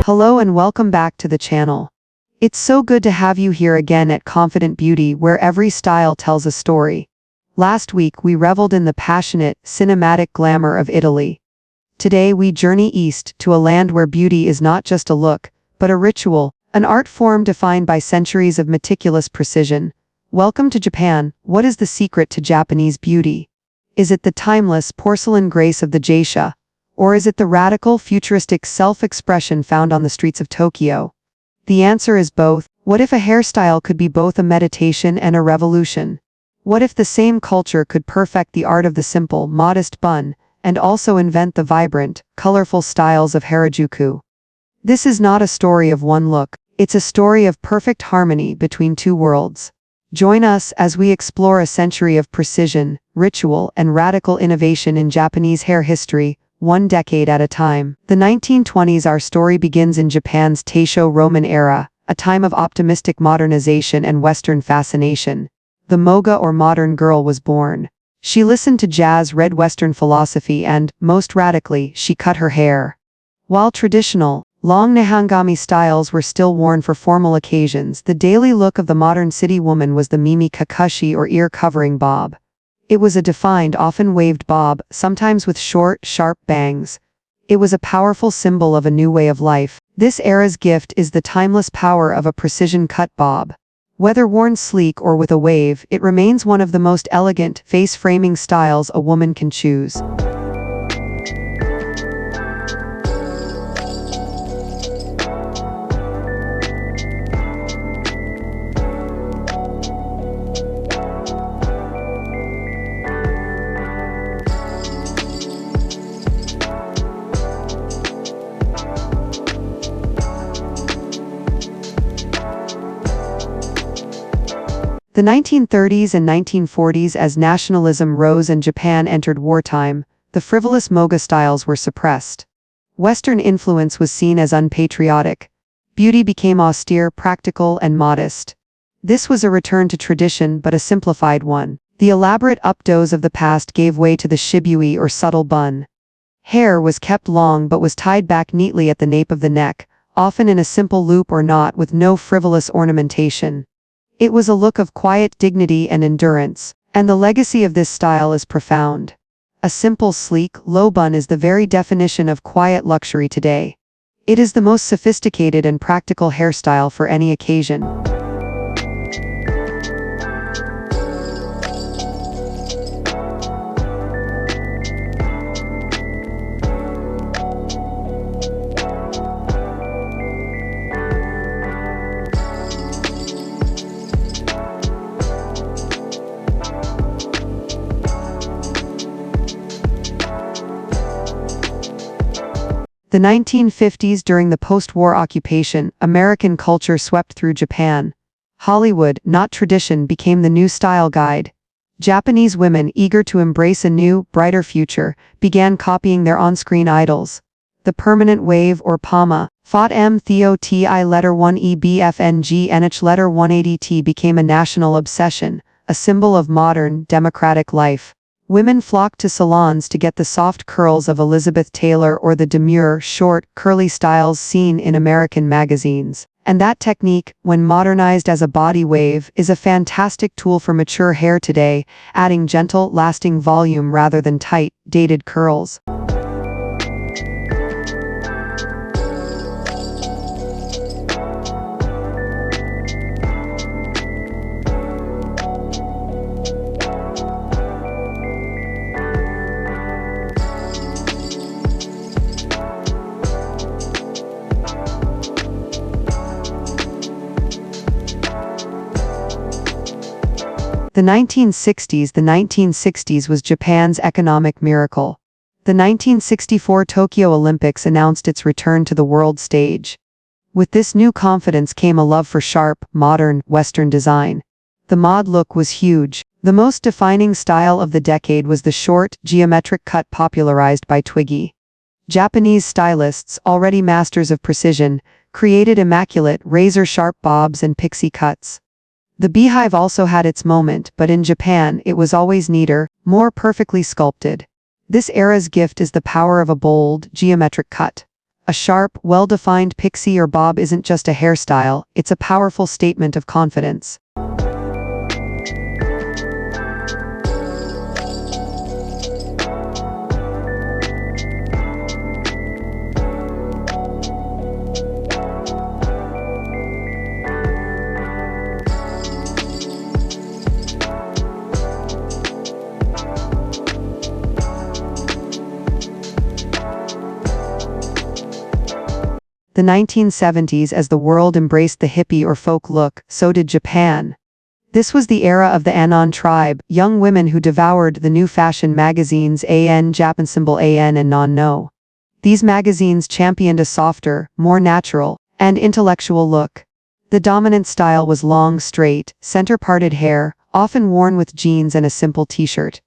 Hello and welcome back to the channel. It's so good to have you here again at Confident Beauty, where every style tells a story. Last week we reveled in the passionate, cinematic glamour of Italy. Today we journey east to a land where beauty is not just a look, but a ritual, an art form defined by centuries of meticulous precision. Welcome to Japan. What is the secret to Japanese beauty? Is it the timeless porcelain grace of the geisha? Or is it the radical, futuristic self-expression found on the streets of Tokyo? The answer is both. What if a hairstyle could be both a meditation and a revolution? What if the same culture could perfect the art of the simple, modest bun, and also invent the vibrant, colorful styles of Harajuku? This is not a story of one look, it's a story of perfect harmony between two worlds. Join us as we explore a century of precision, ritual, and radical innovation in Japanese hair history, one decade at a time. The 1920s. Our story begins in Japan's Taisho Roman era, a time of optimistic modernization and Western fascination. The Moga or modern girl was born. She listened to jazz, read Western philosophy, and, most radically, she cut her hair. While traditional, long nihangami styles were still worn for formal occasions, the daily look of the modern city woman was the mimi kakashi or ear-covering bob. It was a defined, often waved bob, sometimes with short, sharp bangs. It was a powerful symbol of a new way of life. This era's gift is the timeless power of a precision-cut bob. Whether worn sleek or with a wave, it remains one of the most elegant, face-framing styles a woman can choose. The 1930s and 1940s. As nationalism rose and Japan entered wartime, the frivolous Moga styles were suppressed. Western influence was seen as unpatriotic. Beauty became austere, practical, and modest. This was a return to tradition, but a simplified one. The elaborate updos of the past gave way to the jbeauty or subtle bun. Hair was kept long but was tied back neatly at the nape of the neck, often in a simple loop or knot with no frivolous ornamentation. It was a look of quiet dignity and endurance, and the legacy of this style is profound. A simple, sleek, low bun is the very definition of quiet luxury today. It is the most sophisticated and practical hairstyle for any occasion. The 1950s. During the post-war occupation, American culture swept through Japan. Hollywood, not tradition, became the new style guide. Japanese women, eager to embrace a new, brighter future, began copying their on-screen idols. The permanent wave or pama, fought M Theo Ti letter 1 E B F N G NH letter 180 T became a national obsession, a symbol of modern, democratic life. Women flocked to salons to get the soft curls of Elizabeth Taylor or the demure, short, curly styles seen in American magazines. And that technique, when modernized as a body wave, is a fantastic tool for mature hair today, adding gentle, lasting volume rather than tight, dated curls. The 1960s. The 1960s was Japan's economic miracle. The 1964 Tokyo Olympics announced its return to the world stage. With this new confidence came a love for sharp, modern, Western design. The mod look was huge. The most defining style of the decade was the short, geometric cut popularized by Twiggy. Japanese stylists, already masters of precision, created immaculate, razor-sharp bobs and pixie cuts. The beehive also had its moment, but in Japan it was always neater, more perfectly sculpted. This era's gift is the power of a bold, geometric cut. A sharp, well-defined pixie or bob isn't just a hairstyle, it's a powerful statement of confidence. The 1970s, as the world embraced the hippie or folk look, so did Japan. This was the era of the Anon tribe, young women who devoured the new fashion magazines AN, Japan symbol AN and non-no. These magazines championed a softer, more natural, and intellectual look. The dominant style was long, straight, center-parted hair, often worn with jeans and a simple t-shirt.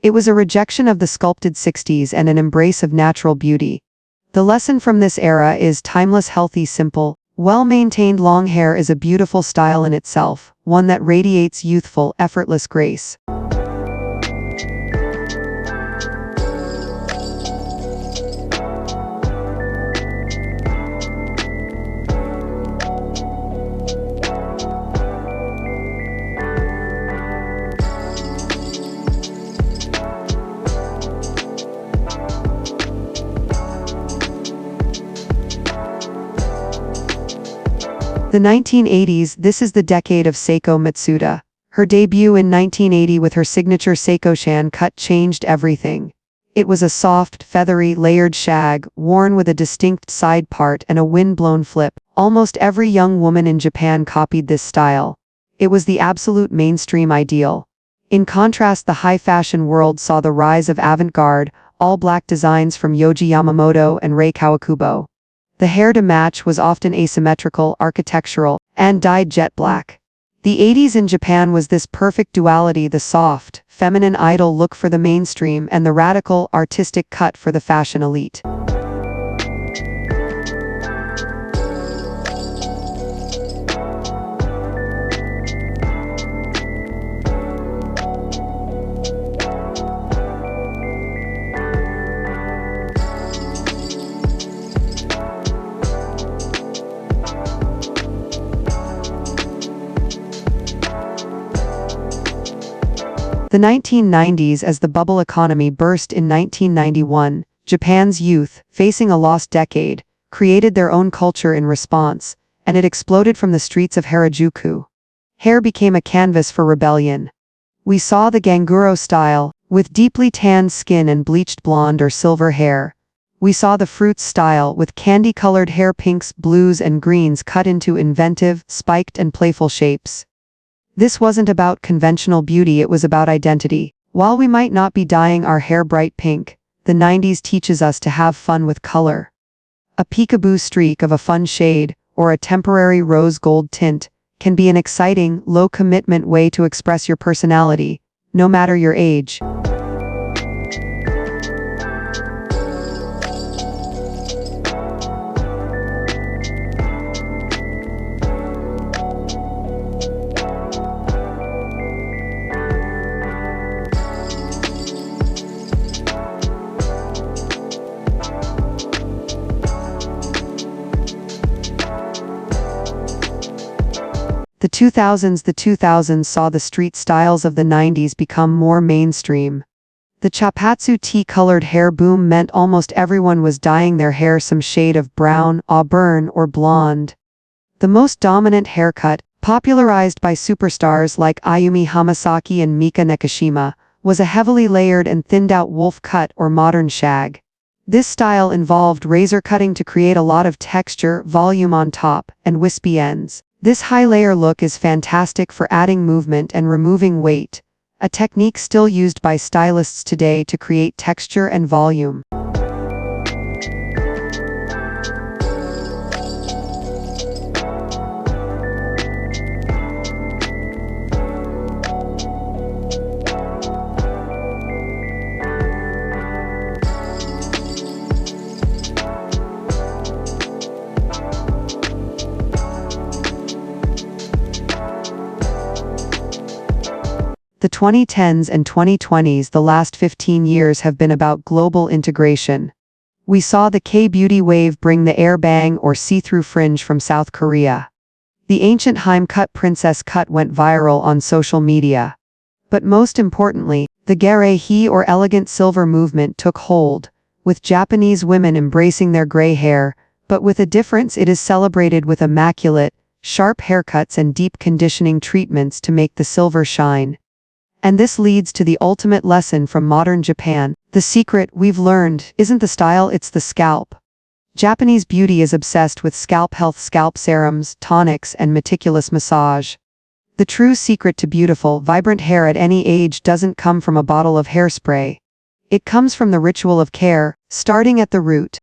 It was a rejection of the sculpted 60s and an embrace of natural beauty. The lesson from this era is timeless, healthy, simple, well-maintained long hair is a beautiful style in itself, one that radiates youthful, effortless grace. The 1980s, this is the decade of Seiko Matsuda. Her debut in 1980 with her signature Seiko-chan Cut changed everything. It was a soft, feathery, layered shag, worn with a distinct side part and a wind-blown flip. Almost every young woman in Japan copied this style. It was the absolute mainstream ideal. In contrast, the high-fashion world saw the rise of avant-garde, all-black designs from Yohji Yamamoto and Rei Kawakubo. The hair to match was often asymmetrical, architectural, and dyed jet black. The 80s in Japan was this perfect duality: the soft, feminine idol look for the mainstream and the radical, artistic cut for the fashion elite. The 1990s, as the bubble economy burst in 1991, Japan's youth, facing a lost decade, created their own culture in response, and it exploded from the streets of Harajuku. Hair became a canvas for rebellion. We saw the Ganguro style, with deeply tanned skin and bleached blonde or silver hair. We saw the fruits style, with candy-colored hair, pinks, blues and greens cut into inventive, spiked and playful shapes. This wasn't about conventional beauty, it was about identity. While we might not be dyeing our hair bright pink, the 90s teaches us to have fun with color. A peekaboo streak of a fun shade, or a temporary rose gold tint, can be an exciting, low-commitment way to express your personality, no matter your age. The 2000s saw the street styles of the 90s become more mainstream. The chapatsu tea-colored hair boom meant almost everyone was dyeing their hair some shade of brown, auburn, or blonde. The most dominant haircut, popularized by superstars like Ayumi Hamasaki and Mika Nekashima, was a heavily layered and thinned-out wolf cut or modern shag. This style involved razor cutting to create a lot of texture, volume on top, and wispy ends. This high-layer look is fantastic for adding movement and removing weight, a technique still used by stylists today to create texture and volume. The 2010s and 2020s, the last 15 years, have been about global integration. We saw the K-beauty wave bring the air bang or see-through fringe from South Korea. The ancient Cut princess cut went viral on social media. But most importantly, the gerehi or elegant silver movement took hold, with Japanese women embracing their gray hair, but with a difference: it is celebrated with immaculate, sharp haircuts and deep conditioning treatments to make the silver shine. And this leads to the ultimate lesson from modern Japan. The secret, we've learned, isn't the style, it's the scalp. Japanese beauty is obsessed with scalp health, scalp serums, tonics, and meticulous massage. The true secret to beautiful, vibrant hair at any age doesn't come from a bottle of hairspray. It comes from the ritual of care, starting at the root.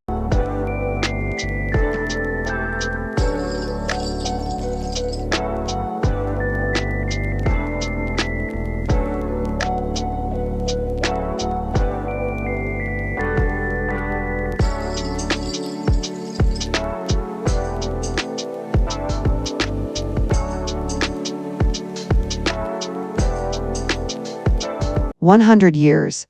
"100 years.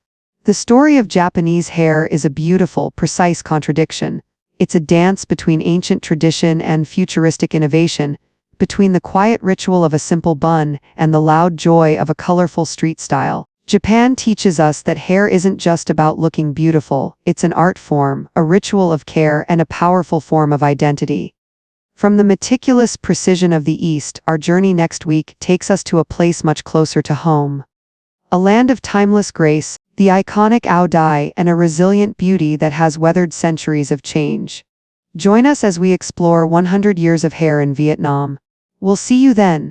The story of Japanese hair is a beautiful, precise contradiction. It's a dance between ancient tradition and futuristic innovation, between the quiet ritual of a simple bun and the loud joy of a colorful street style. Japan teaches us that hair isn't just about looking beautiful, it's an art form, a ritual of care, and a powerful form of identity. From the meticulous precision of the East, our journey next week takes us to a place much closer to home. A land of timeless grace, the iconic ao dai, and a resilient beauty that has weathered centuries of change. Join us as we explore 100 years of hair in Vietnam. We'll see you then.